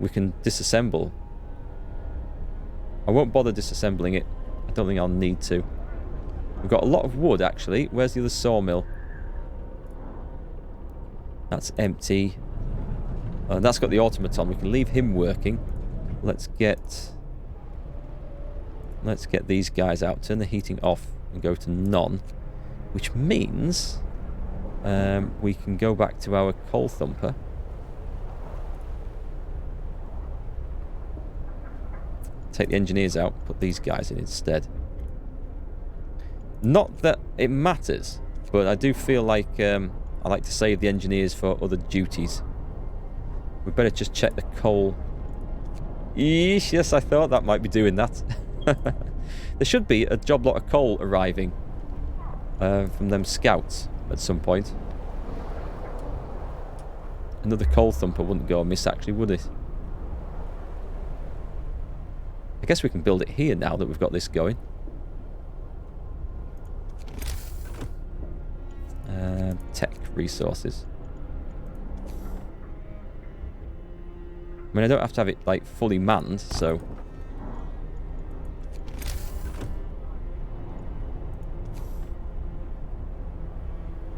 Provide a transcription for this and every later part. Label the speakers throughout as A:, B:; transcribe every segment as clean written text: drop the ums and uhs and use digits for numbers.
A: we can disassemble. I won't bother disassembling it. I don't think I'll need to. We've got a lot of wood, actually. Where's the other sawmill? That's empty. That's got the automaton. We can leave him working. Let's get these guys out. Turn the heating off and go to none. Which means we can go back to our coal thumper. Take the engineers out, put these guys in instead. Not that it matters, but I do feel like I like to save the engineers for other duties. We better just check the coal. Yeesh, yes, I thought that might be doing that. There should be a job lot of coal arriving from them scouts at some point. Another coal thumper wouldn't go amiss, actually, would it? I guess we can build it here now that we've got this going. Tech resources. I mean, I don't have to have it, like, fully manned, so...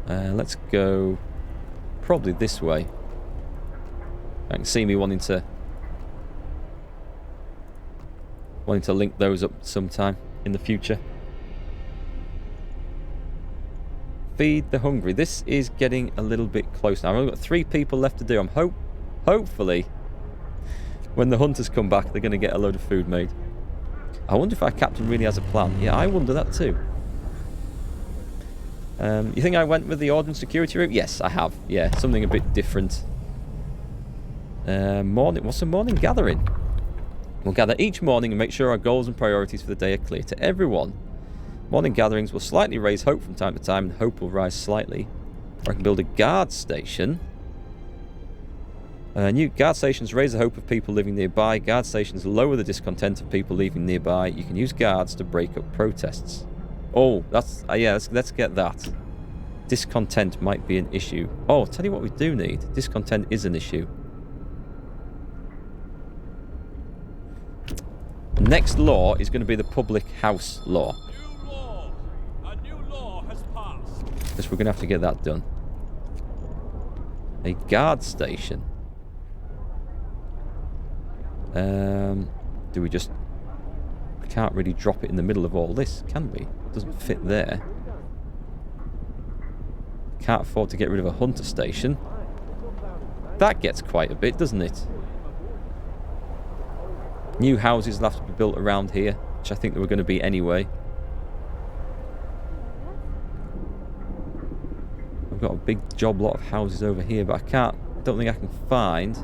A: let's go probably this way. I can see me wanting to link those up sometime in the future. Feed the hungry. This is getting a little bit close now. I've only got 3 people left to do. I'm hopefully when the hunters come back they're going to get a load of food made. I wonder if our captain really has a plan. Yeah, I wonder that too. You think I went with the ordnance security route? Yes, I have. Yeah, something a bit different. What's a morning gathering? We'll gather each morning and make sure our goals and priorities for the day are clear to everyone. Morning gatherings will slightly raise hope from time to time, and hope will rise slightly. Or I can build a guard station. New guard stations raise the hope of people living nearby. Guard stations lower the discontent of people living nearby. You can use guards to break up protests. Oh, that's... yeah, let's get that. Discontent might be an issue. Oh, I'll tell you what we do need. Discontent is an issue. The next law is going to be the public house law.
B: A new law has passed.
A: Because we're going to have to get that done. A guard station. Do we just... We can't really drop it in the middle of all this, can we? It doesn't fit there. Can't afford to get rid of a hunter station. That gets quite a bit, doesn't it? New houses will have to be built around here, which I think there were going to be anyway. I've got a big job lot of houses over here, but I don't think I can find...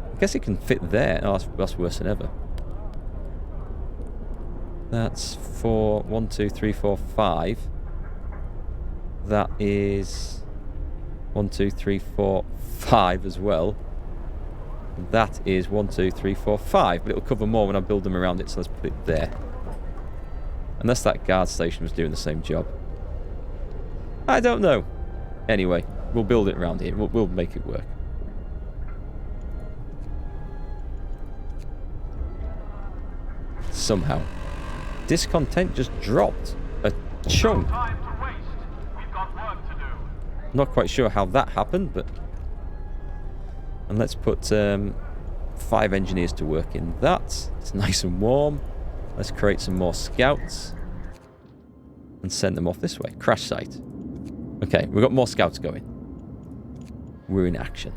A: I guess it can fit there. Oh, that's worse than ever. That's 4, 1, 2, 3, 4, 5. That is 1, 2, 3, 4, 5 as well. That is 1, 2, 3, 4, 5. But it'll cover more when I build them around it, so let's put it there. Unless that guard station was doing the same job. I don't know. Anyway, we'll build it around here. We'll make it work. Somehow. Discontent just dropped a chunk.
B: Time to waste. We've got work to do.
A: Not quite sure how that happened, but... And let's put 5 engineers to work in that. It's nice and warm. Let's create some more scouts. And send them off this way. Crash site. Okay, we've got more scouts going. We're in action.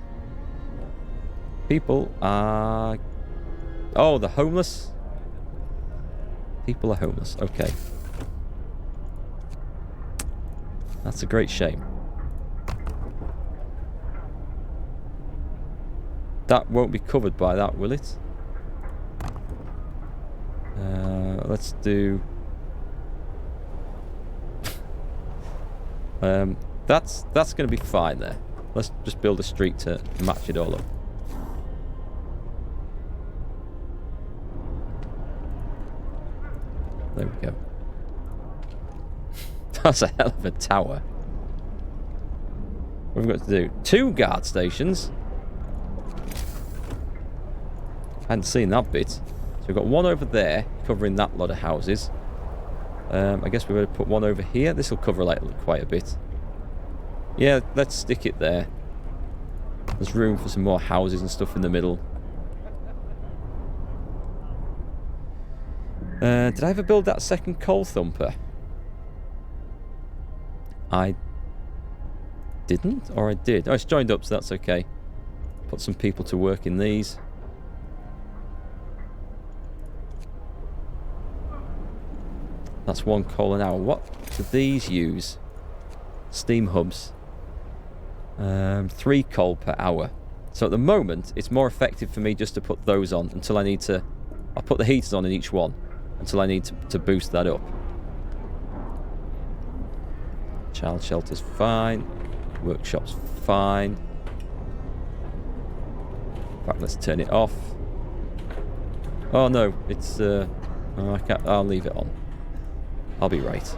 A: People are... Oh, the homeless? People are homeless. Okay. That's a great shame. That won't be covered by that, will it? Let's do... that's going to be fine there. Let's just build a street to match it all up. There we go. That's a hell of a tower. What have we got to do? 2 guard stations. hadn't seen that bit. So we've got one over there covering that lot of houses. I guess we're going to put one over here. This will cover like quite a bit. Yeah, let's stick it there. There's room for some more houses and stuff in the middle. Did I ever build that second coal thumper? I didn't, or I did. Oh, it's joined up, so that's okay. Put some people to work in these. That's 1 coal an hour. What do these use? Steam hubs. 3 coal per hour. So at the moment, it's more effective for me just to put those on until I need to... I'll put the heaters on in each one until I need to boost that up. Child shelter's fine. Workshop's fine. In fact, let's turn it off. Oh no, it's... I can't, I'll leave it on. I'll be right.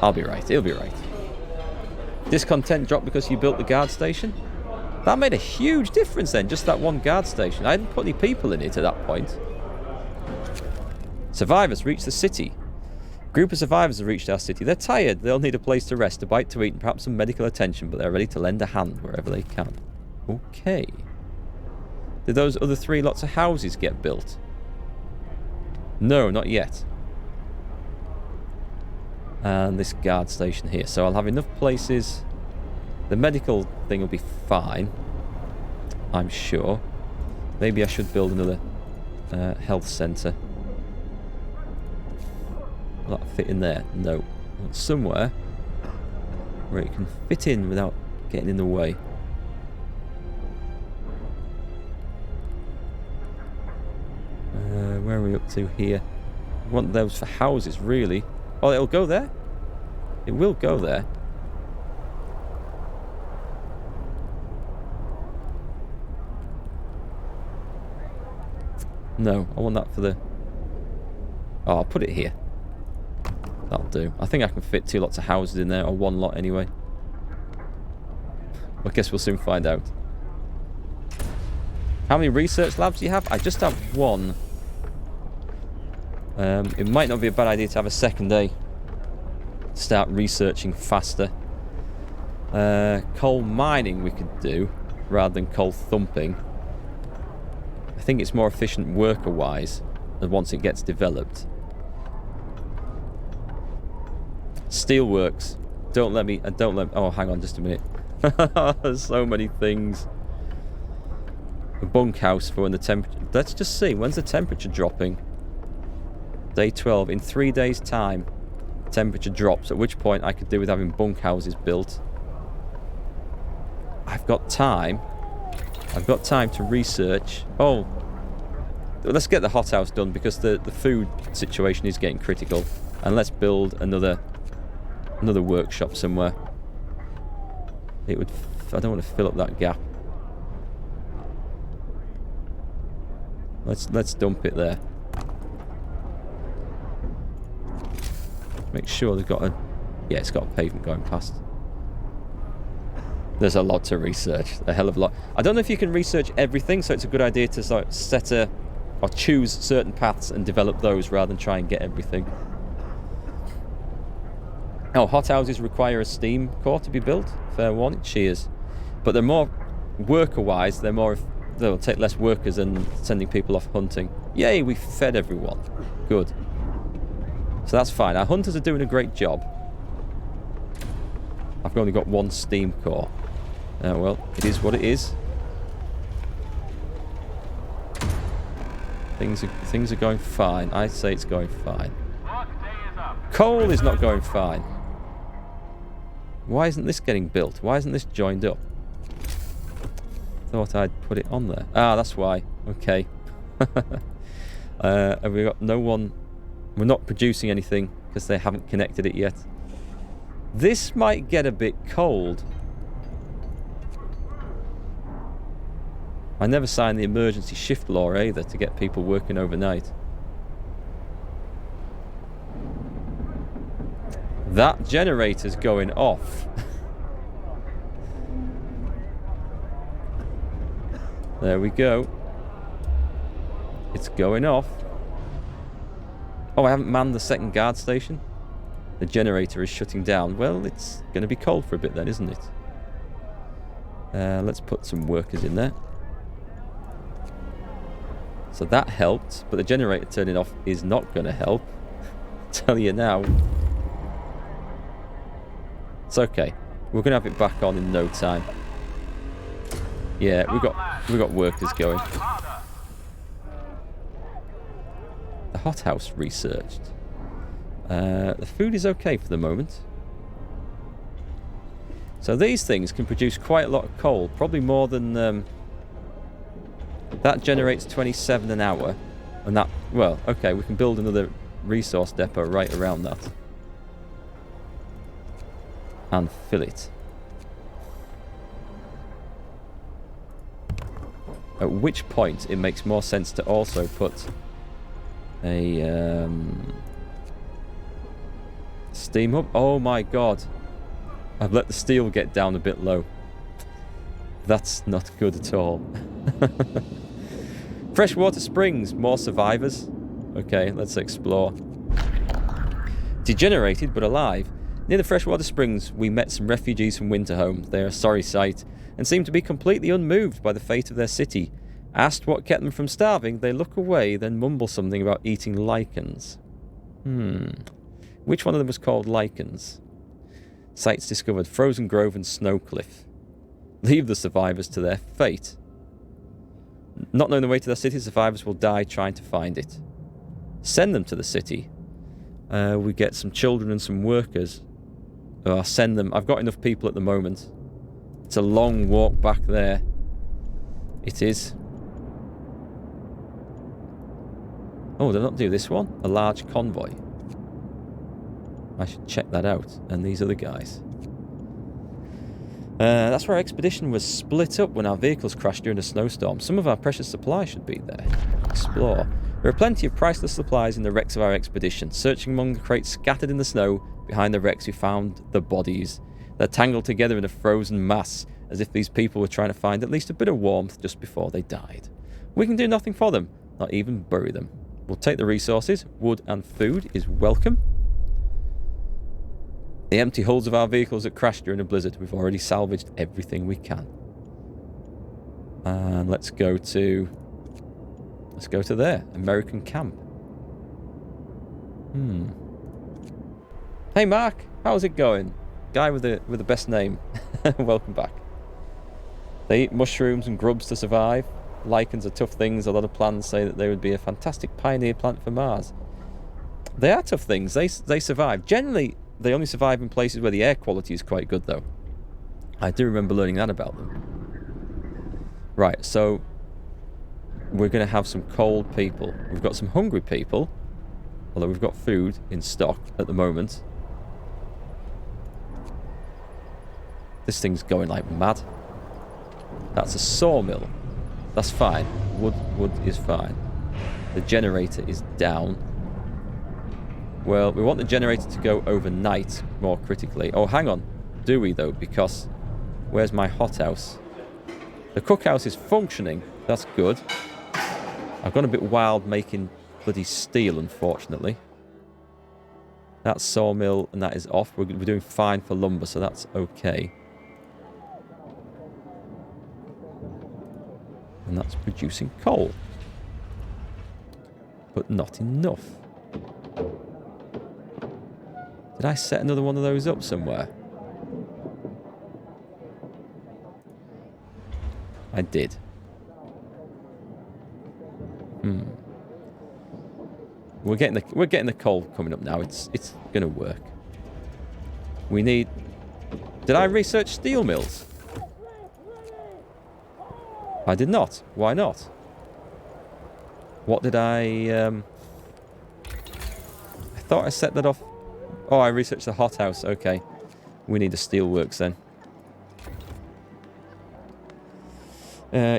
A: I'll be right. He'll be right. Discontent dropped because you built the guard station? That made a huge difference then, just that one guard station. I hadn't put any people in it at that point. Survivors reached the city. A group of survivors have reached our city. They're tired. They'll need a place to rest, a bite to eat, and perhaps some medical attention, but they're ready to lend a hand wherever they can. Okay. Did those other 3 lots of houses get built? No, not yet. And this guard station here. So I'll have enough places. The medical thing will be fine, I'm sure. Maybe I should build another health centre. Will that fit in there? No. Somewhere where it can fit in without getting in the way. Where are we up to here? I want those for houses, really. Oh, it'll go there? It will go there. No, I want that for the... Oh, I'll put it here. That'll do. I think I can fit 2 lots of houses in there, or 1 lot anyway. I guess we'll soon find out. How many research labs do you have? I just have 1. It might not be a bad idea to have a second day. Start researching faster. Coal mining we could do, rather than coal thumping. I think it's more efficient worker-wise, once it gets developed. Steelworks. Don't let me... Oh, hang on just a minute. There's so many things. A bunkhouse for when the temperature... Let's just see. When's the temperature dropping? Day 12. In 3 days' time, temperature drops, at which point I could do with having bunkhouses built. I've got time. I've got time to research. Oh, let's get the hothouse done because the food situation is getting critical. And let's build another workshop somewhere. It would... I don't want to fill up that gap. Let's dump it there. Make sure they've got a... Yeah, it's got a pavement going past. There's a lot to research. A hell of a lot. I don't know if you can research everything, so it's a good idea to sort of set a... or choose certain paths and develop those rather than try and get everything. Oh, hothouses require a steam core to be built. Fair warning. Cheers. But they're more... worker-wise, they're more... They'll take less workers than sending people off hunting. Yay, we fed everyone. Good. So that's fine. Our hunters are doing a great job. I've only got 1 steam core. Well, it is what it is. Things are going fine. I'd say it's going fine. Coal is not going fine. Why isn't this getting built? Why isn't this joined up? Thought I'd put it on there. Ah, that's why. Okay. Have we got no one... We're not producing anything because they haven't connected it yet. This might get a bit cold. I never signed the emergency shift law either to get people working overnight. That generator's going off. There we go. It's going off. Oh, I haven't manned the second guard station. The generator is shutting down. Well, it's going to be cold for a bit then, isn't it? Let's put some workers in there. So that helped, but the generator turning off is not going to help. Tell you now. It's okay. We're going to have it back on in no time. Yeah, we got workers going. The hothouse researched. The food is okay for the moment. So these things can produce quite a lot of coal, probably more than that generates 27 an hour, and that, well, okay, we can build another resource depot right around that and fill it. At which point it makes more sense to also put a steam hub. Oh my god, I've let the steel get down a bit low. That's not good at all. Freshwater Springs, more survivors. Okay, let's explore. Degenerated but alive. Near the Freshwater Springs, we met some refugees from Winterhome. They are a sorry sight and seem to be completely unmoved by the fate of their city. Asked what kept them from starving, they look away, then mumble something about eating lichens. Which one of them was called lichens? Sites discovered: Frozen Grove and Snowcliff. Leave the survivors to their fate. Not knowing the way to their city, survivors will die trying to find it. Send them to the city. We get some children and some workers. I'll send them. I've got enough people at the moment. It's a long walk back there. It is. Oh, did I not do this one? A large convoy. I should check that out. And these are the guys. That's where our expedition was split up when our vehicles crashed during a snowstorm. Some of our precious supplies should be there. Explore. There are plenty of priceless supplies in the wrecks of our expedition. Searching among the crates scattered in the snow behind the wrecks, we found the bodies. They're tangled together in a frozen mass, as if these people were trying to find at least a bit of warmth just before they died. We can do nothing for them, not even bury them. We'll take the resources. Wood and food is welcome. The empty hulls of our vehicles that crashed during a blizzard. We've already salvaged everything we can. And let's go to there. American camp. Hey Mark, how's it going? Guy with the best name. Welcome back. They eat mushrooms and grubs to survive. Lichens are tough things. A lot of plants say that they would be a fantastic pioneer plant for Mars. They are tough things. They survive. Generally, they only survive in places where the air quality is quite good, though. I do remember learning that about them. Right, so we're going to have some cold people. We've got some hungry people, although we've got food in stock at the moment. This thing's going like mad. That's a sawmill. That's fine. Wood is fine. The generator is down. Well, we want the generator to go overnight, more critically. Oh, hang on. Do we, though? Because where's my hothouse? The cookhouse is functioning. That's good. I've gone a bit wild making bloody steel, unfortunately. That's sawmill, and that is off. We're doing fine for lumber, so that's okay. And that's producing coal. But not enough. Did I set another one of those up somewhere? I did. We're getting the coal coming up now. It's gonna work. We need. Did I research steel mills? I did not. Why not? What did I thought I set that off. Oh, I researched the hothouse. Okay. We need a steelworks then.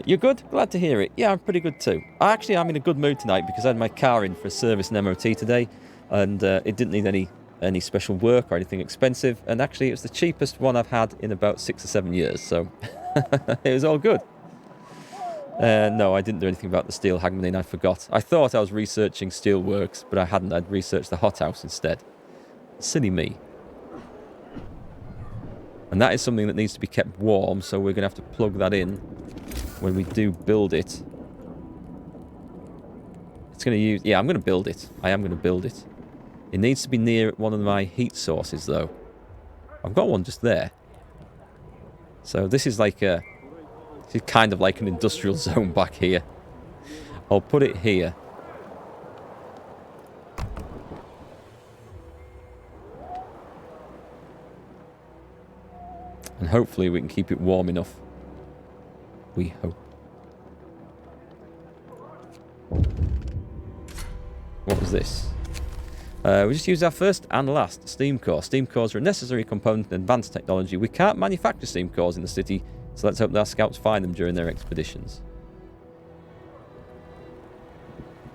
A: You're good? Glad to hear it. Yeah, I'm pretty good too. I'm in a good mood tonight because I had my car in for a service and MOT today, and it didn't need any special work or anything expensive, and actually it was the cheapest one I've had in about 6 or 7 years, so it was all good. No, I didn't do anything about the steel hangman. I forgot. I thought I was researching steelworks, but I hadn't. I'd researched the hothouse instead. Silly me. And that is something that needs to be kept warm, so we're going to have to plug that in when we do build it. It's going to use... Yeah, I'm going to build it. I am going to build it. It needs to be near one of my heat sources, though. I've got one just there. So this is like a... This is kind of like an industrial zone back here. I'll put it here. And hopefully we can keep it warm enough. We hope. What was this? We just used our first and last steam core. Steam cores are a necessary component in advanced technology. We can't manufacture steam cores in the city, so let's hope that our scouts find them during their expeditions.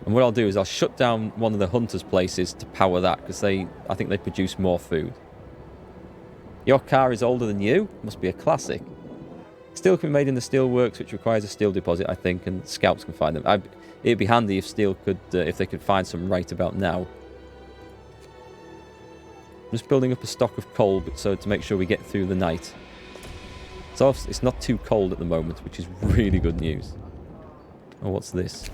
A: And what I'll do is I'll shut down one of the hunters' places to power that, because I think they produce more food. Your car is older than you? Must be a classic. Steel can be made in the steel works, which requires a steel deposit, I think, and scouts can find them. It'd be handy if steel could, if they could find some right about now. I'm just building up a stock of coal, so to make sure we get through the night. So it's not too cold at the moment, which is really good news. Oh, what's this?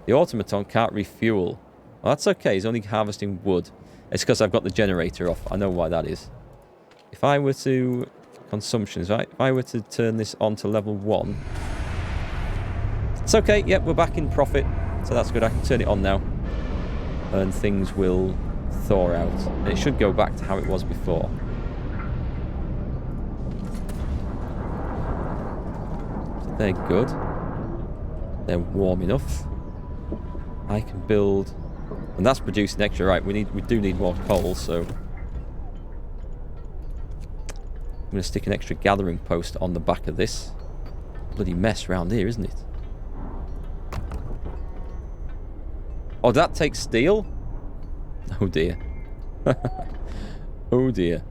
A: The automaton can't refuel. Well, that's okay. He's only harvesting wood. It's because I've got the generator off. I know why that is. If I were to... Consumptions, right? If I were to turn this on to level 1... It's okay. Yep, we're back in profit. So that's good. I can turn it on now. And things will thaw out. And it should go back to how it was before. So they're good. They're warm enough. I can build... And that's producing extra. Right, we do need more coal, so... I'm going to stick an extra gathering post on the back of this. Bloody mess round here, isn't it? Oh, that takes steel? Oh dear. Oh dear.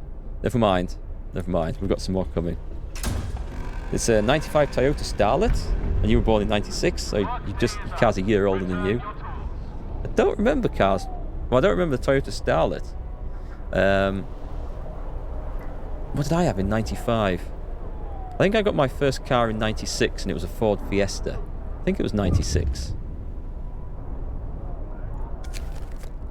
A: Never mind. Never mind. We've got some more coming. It's a 95 Toyota Starlet. And you were born in 96, so your car's a year older than you. I don't remember cars. Well, I don't remember the Toyota Starlet. What did I have in 95? I think I got my first car in 96 and it was a Ford Fiesta. I think it was 96.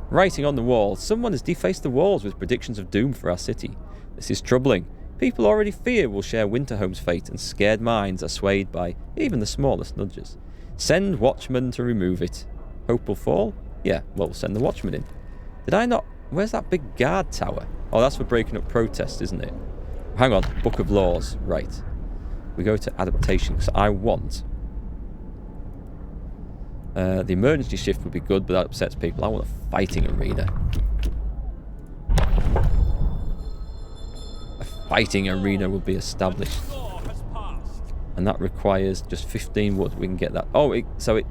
A: Writing on the wall. Someone has defaced the walls with predictions of doom for our city. This is troubling. People already fear we'll share Winterhome's fate, and scared minds are swayed by even the smallest nudges. Send watchmen to remove it. Hope will fall? Yeah, well, we'll send the watchmen in. Did I not... Where's that big guard tower? Oh, that's for breaking up protests, isn't it? Hang on. Book of Laws. Right. We go to adaptation, because I want... the emergency shift would be good, but that upsets people. I want a fighting arena. A fighting arena will be established. And that requires just 15 wood. We can get that. Oh,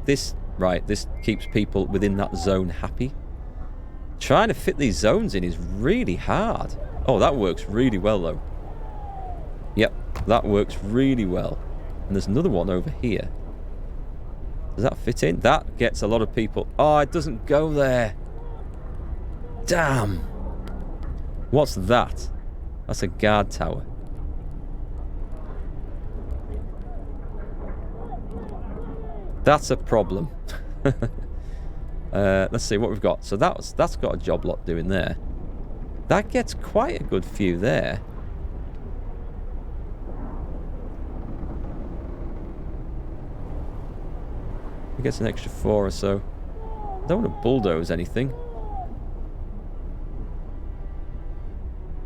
A: this keeps people within that zone happy. Trying to fit these zones in is really hard. Oh, that works really well, though. Yep, that works really well. And there's another one over here. Does that fit in? That gets a lot of people. Oh, it doesn't go there. Damn. What's that? That's a guard tower. That's a problem. Let's see what we've got. So that's got a job lot doing there. That gets quite a good few there. It gets an extra 4 or so. I don't want to bulldoze anything.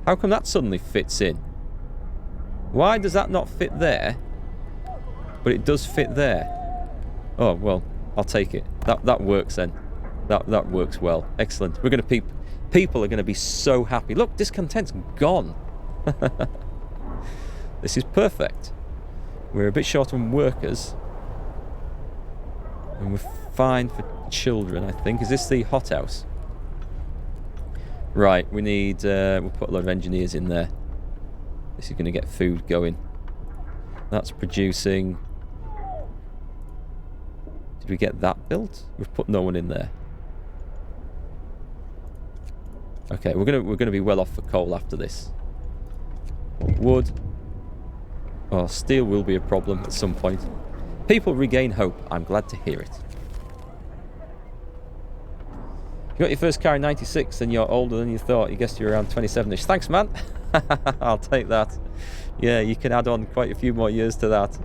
A: How come that suddenly fits in? Why does that not fit there? But it does fit there. Oh, well, I'll take it. That works then. That works well. Excellent. We're going to people are going to be so happy. Look, discontent's gone. This is perfect. We're a bit short on workers. And we're fine for children, I think. Is this the hothouse? Right, we need... we'll put a lot of engineers in there. This is going to get food going. That's producing... Did we get that built? We've put no one in there. Okay, we're gonna be well off for coal after this. Wood. Oh, steel will be a problem at some point. People regain hope. I'm glad to hear it. You got your first car in 96 and you're older than you thought. You guessed you're around 27-ish. Thanks, man. I'll take that. Yeah, you can add on quite a few more years to that.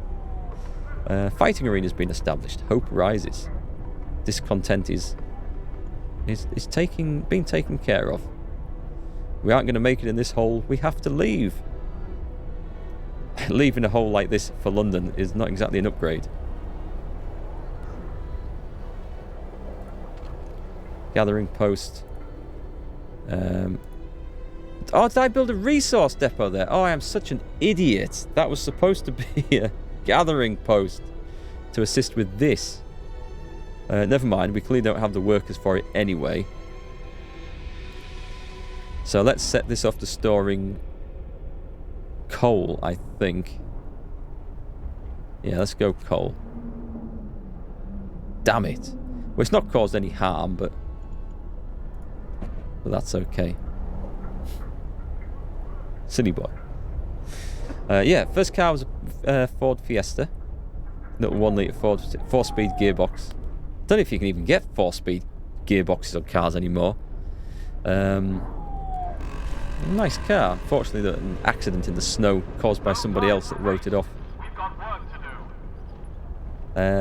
A: Fighting arena's been established. Hope rises. Discontent is being taken care of. We aren't going to make it in this hole. We have to leave. Leaving a hole like this for London is not exactly an upgrade. Gathering post. Oh, did I build a resource depot there? Oh, I am such an idiot. That was supposed to be a gathering post to assist with this. Never mind, we clearly don't have the workers for it anyway. So let's set this off to storing coal, I think. Yeah, let's go coal. Damn it. Well, it's not caused any harm, but that's okay. Silly boy. Yeah, first car was a Ford Fiesta. Little 1 litre Ford 4-speed gearbox. Don't know if you can even get 4-speed gearboxes on cars anymore. Nice car. Fortunately, there was an accident in the snow caused by somebody else that wrote it off.
B: We've got work to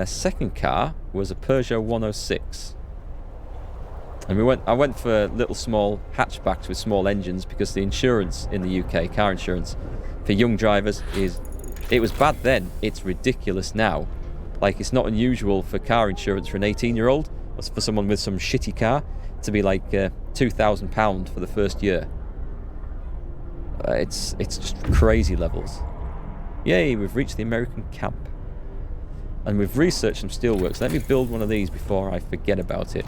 B: do.
A: Second car was a Peugeot 106. And I went for little small hatchbacks with small engines because the insurance in the UK, car insurance, for young drivers it was bad then, it's ridiculous now. Like, it's not unusual for car insurance for an 18-year-old, or for someone with some shitty car, to be like £2,000 for the first year. It's just crazy levels. Yay, we've reached the American camp. And we've researched some steelworks. Let me build one of these before I forget about it.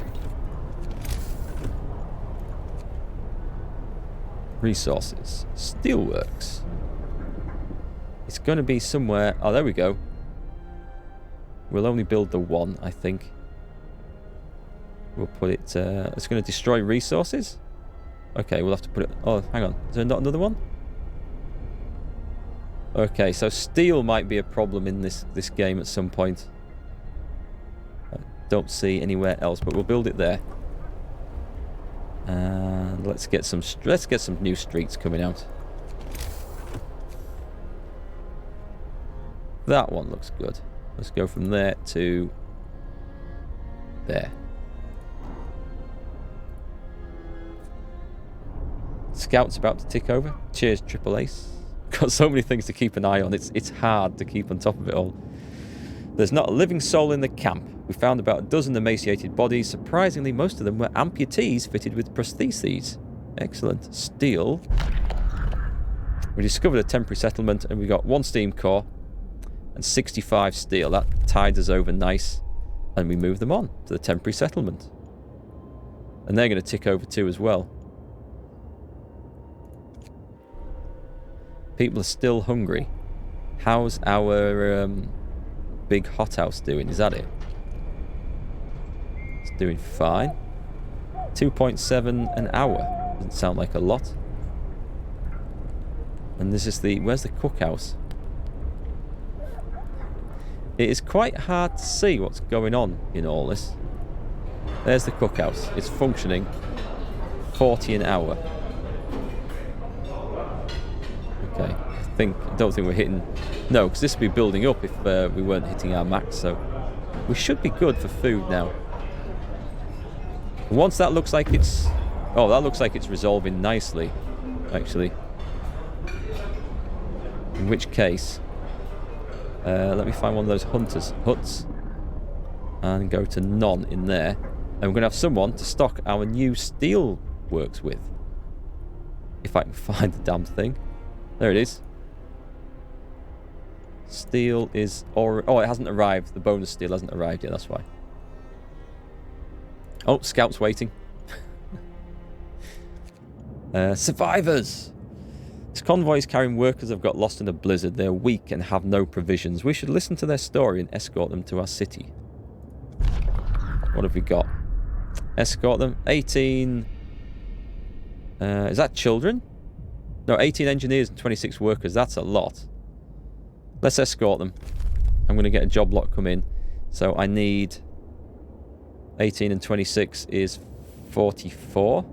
A: Resources. Steelworks. It's going to be somewhere... Oh, there we go. We'll only build the one, I think. We'll put it... it's going to destroy resources? Okay, we'll have to put it... Oh, hang on. Is there not another one? Okay, so steel might be a problem in this game at some point. I don't see anywhere else, but we'll build it there. And let's get some new streets coming out. That one looks good. Let's go from there to there. Scout's about to tick over. Cheers, Triple Ace. Got so many things to keep an eye on. It's hard to keep on top of it all. There's not a living soul in the camp. We found about a dozen emaciated bodies. Surprisingly, most of them were amputees fitted with prostheses. Excellent. Steel. We discovered a temporary settlement and we got 1 steam core and 65 steel. That tied us over nice. And we moved them on to the temporary settlement. And they're going to tick over too as well. People are still hungry. How's our big hothouse doing? Is that it? It's doing fine. 2.7 an hour. Doesn't sound like a lot. And this is where's the cookhouse? It is quite hard to see what's going on in all this. There's the cookhouse. It's functioning. 40 an hour. Okay, I don't think we're hitting... No, because this would be building up if we weren't hitting our max, so... We should be good for food now. Once that looks like it's... Oh, that looks like it's resolving nicely, actually. In which case... let me find one of those hunters' huts. And go to none in there. And we're going to have someone to stock our new steel works with. If I can find the damn thing. There it is. Steel is... Oh, it hasn't arrived. The bonus steel hasn't arrived yet, that's why. Oh, Scout's waiting. Survivors! This convoy is carrying workers who have got lost in a blizzard. They're weak and have no provisions. We should listen to their story and escort them to our city. What have we got? Escort them. 18... is that children? No, 18 engineers and 26 workers. That's a lot. Let's escort them. I'm going to get a job lot come in. So I need... 18 and 26 is 44.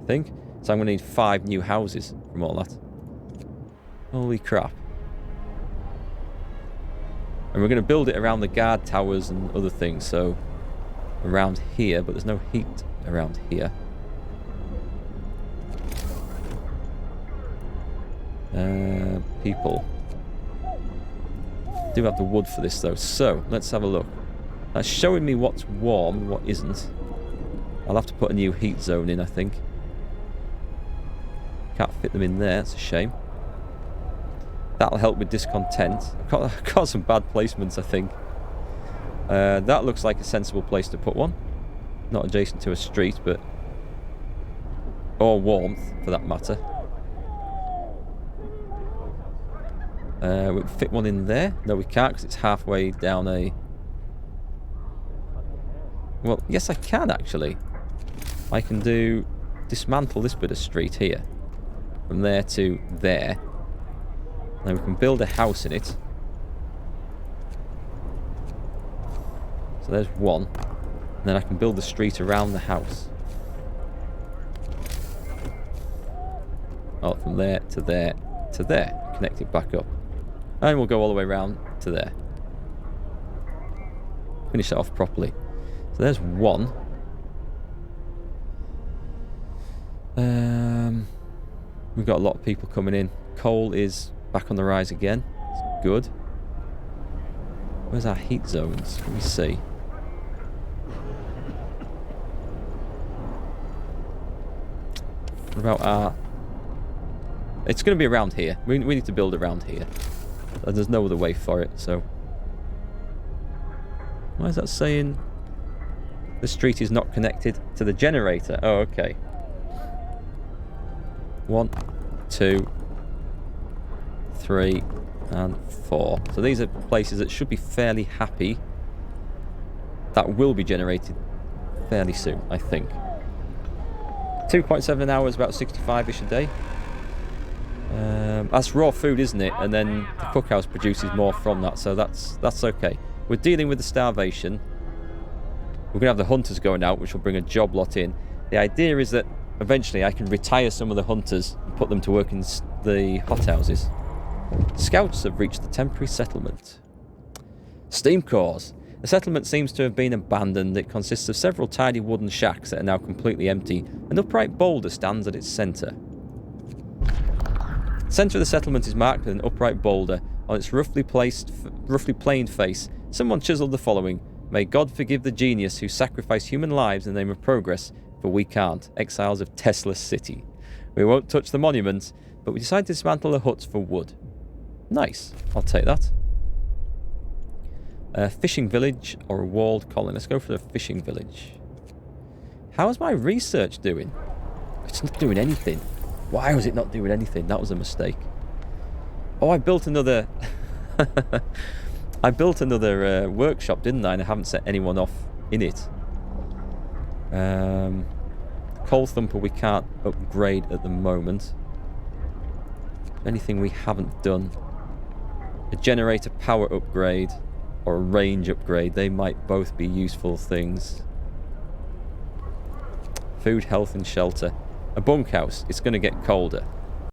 A: I think. So I'm going to need 5 new houses from all that. Holy crap. And we're going to build it around the guard towers and other things. So around here, but there's no heat around here. People. Do have the wood for this though. So let's have a look. That's showing me what's warm and what isn't. I'll have to put a new heat zone in, I think. Can't fit them in there. That's a shame. That'll help with discontent. I've got some bad placements, I think. That looks like a sensible place to put one. Not adjacent to a street, but... or warmth, for that matter. We can fit one in there. No, we can't, because it's halfway down a... well, yes, I can, actually. I can dismantle this bit of street here. From there to there. Then we can build a house in it. So there's one. And then I can build the street around the house. Oh, from there to there to there. Connect it back up. And we'll go all the way around to there. Finish that off properly. So there's one. We've got a lot of people coming in. Coal is back on the rise again. It's good. Where's our heat zones? Let me see. What about our... it's going to be around here. We need to build around here. There's no other way for it, so... why is that saying... the street is not connected to the generator? Oh, okay. 1, 2, 3, and 4. So these are places that should be fairly happy. That will be generated fairly soon, I think. 2.7 hours, about 65-ish a day. That's raw food, isn't it? And then the cookhouse produces more from that, so that's okay. We're dealing with the starvation. We're going to have the hunters going out, which will bring a job lot in. The idea is that eventually I can retire some of the hunters and put them to work in the hothouses. Scouts have reached the temporary settlement. Steam cores. The settlement seems to have been abandoned. It consists of several tiny wooden shacks that are now completely empty. An upright boulder stands at its centre. The centre of the settlement is marked with an upright boulder. On its roughly planed face, someone chiselled the following: "May God forgive the genius who sacrificed human lives in the name of progress, for we can't. Exiles of Tesla City. We won't touch the monument, but we decided to dismantle the huts for wood." Nice. I'll take that. A fishing village or a walled colony. Let's go for the fishing village. How's my research doing? It's not doing anything. Why was it not doing anything? That was a mistake. Oh, I built another... I built another workshop, didn't I? And I haven't set anyone off in it. Coal thumper we can't upgrade at the moment. Anything we haven't done. A generator power upgrade or a range upgrade. They might both be useful things. Food, health and shelter. A bunkhouse. It's going to get colder.